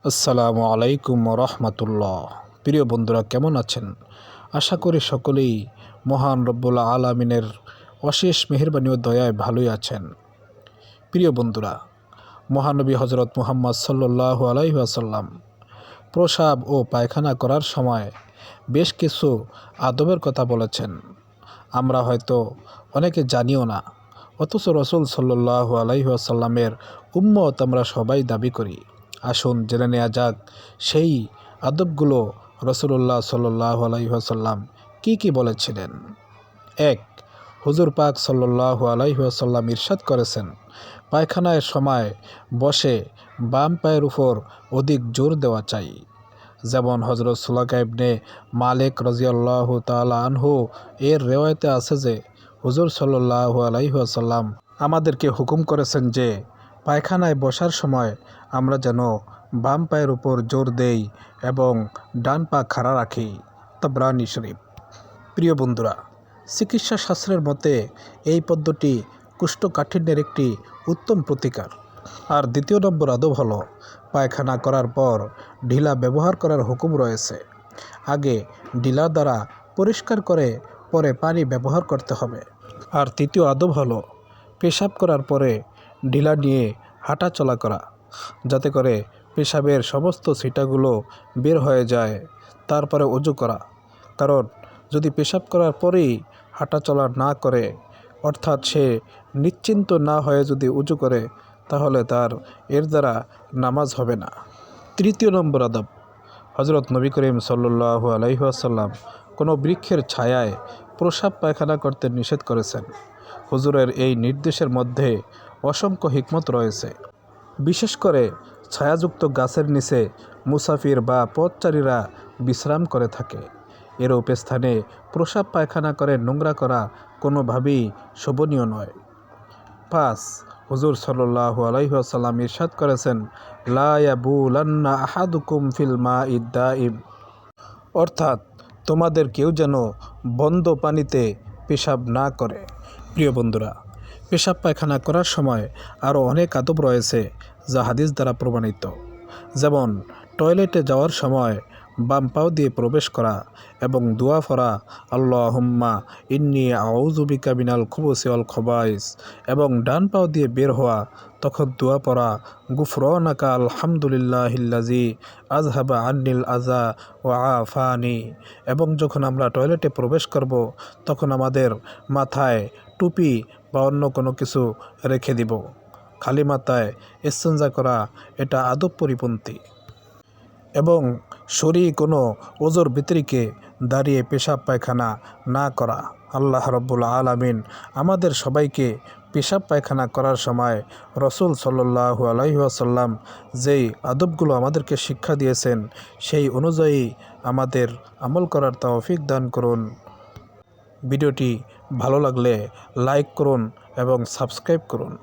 আসসালামু আলাইকুম রহমতুল্লাহ। প্রিয় বন্ধুরা, কেমন আছেন? আশা করি সকলেই মহান রব্বুল আলামিনের অশেষ মেহেরবানি ও দয়ায় ভালোই আছেন। প্রিয় বন্ধুরা, মহানবী হজরত মুহাম্মদ সাল্লাল্লাহু আলাইহি ওয়াসাল্লাম প্রসাব ও পায়খানা করার সময় বেশ কিছু আদবের কথা বলেছেন। আমরা হয়তো অনেকে জানিও না, অথচ রসুল সাল্লাল্লাহু আলাইহি ওয়াসাল্লামের উম্মত আমরা সবাই দাবি করি। আসুন জেনে নেওয়া যাক সেই আদবগুলো রসুল্লাহ সাল্লাল্লাহু আলাইহি ওয়াসাল্লাম কী কী বলেছিলেন। ১. হুজুর পাক সাল্লাল্লাহু আলাইহি ওয়াসাল্লাম ইরশাদ করেছেন, পায়খানার সময় বসে বাম পায়ের উপর অধিক জোর দেওয়া চাই। যেমন হজরত সুলাকা ইবনে মালিক রাদিয়াল্লাহু তাআলা আনহু এর রেওয়ায়েতে আছে যে হুজুর সাল্লাল্লাহু আলাইহি ওয়াসাল্লাম আমাদেরকে হুকুম করেছেন যে পায়খানায় বসার সময় আমরা যেন বাম পায়ের উপর জোর দেই এবং ডান পা খাড়া রাখি। তাবরানী শরীফ। প্রিয় বন্ধুরা, চিকিৎসা শাস্ত্রের মতে এই পদ্ধতি কোষ্ঠকাঠিন্যের একটি উত্তম প্রতিকার। আর দ্বিতীয় নম্বর আদব হলো, পায়খানা করার পর ঢিলা ব্যবহার করার হুকুম রয়েছে। আগে ঢিলা দ্বারা পরিষ্কার করে পরে পানি ব্যবহার করতে হবে। আর তৃতীয় আদব হলো, পেশাব করার পরে ঢিলা নিয়ে হাঁটা চলা করা, যাতে করে পেশাবের সমস্ত ছিটাগুলো বের হয়ে যায়। তারপরে অজু করা, কারণ যদি পেশাব করার পরেই হাঁটা চলা না করে, অর্থাৎ সে নিশ্চিন্ত না হয়ে যদি অজু করে, তাহলে তার এর দ্বারা নামাজ হবে না। তৃতীয় নম্বর আদব, হজরত নবী করিম সাল্লাল্লাহু আলাইহি ওয়াসাল্লাম কোনো বৃক্ষের ছায়ায় প্রসাব পায়খানা করতে নিষেধ করেছেন। হুজুরের এই নির্দেশের মধ্যে অসংখ্য হিকমত রয়েছে। বিশেষ করে ছায়াযুক্ত গাছের নিচে মুসাফির বা পথচারীরা বিশ্রাম করে থাকে। এরূপ স্থানে প্রসাব পায়খানা করে নোংরা করা কোনোভাবেই শোভনীয় নয়। ৫. হুজুর সাল্লাল্লাহু আলাইহি ওয়াসাল্লাম ইরশাদ করেছেন, লা ইয়াবুলান্না আহাদুকুম ফিল মাইদ দাইম, অর্থাৎ তোমাদের কেউ যেন বন্ধ পানিতে পেশাব না করে। প্রিয় বন্ধুরা, পেশাব পায়খানা করার সময় আরও অনেক আদব রয়েছে যা হাদিস দ্বারা প্রমাণিত। যেমন টয়লেটে যাওয়ার সময় বাম পাও দিয়ে প্রবেশ করা এবং দোয়া পড়া, আল্লাহুম্মা ইন্নী আউযু বিকা মিনাল খুবুসি ওয়াল খবাইস, এবং ডান পাও দিয়ে বের হওয়া তখন দোয়া পড়া, গুফরানাকা আলহামদুলিল্লাহিল্লাযী আযহাবা আন্নিল আযা ওয়া আফানি। এবং যখন আমরা টয়লেটে প্রবেশ করব, তখন আমাদের মাথায় টুপি বা অন্য কোনো কিছু রেখে দিব। খালি মাথায় ইস্তেঞ্জা করা এটা আদব পরিপন্থী। এবং কোনো ওজোর ভিতরিকে দাঁড়িয়ে পেশাব পায়খানা না করা। আল্লাহ রব্বুল আলামিন আমাদের সবাইকে পেশাব পায়খানা করার সময় রসুল সাল্লাল্লাহু আলাইহি ওয়াসাল্লাম যেই আদবগুলো আমাদেরকে শিক্ষা দিয়েছেন সেই অনুযায়ী আমাদের আমল করার তৌফিক দান করুন। ভিডিওটি ভালো লাগলে লাইক করুন এবং সাবস্ক্রাইব করুন।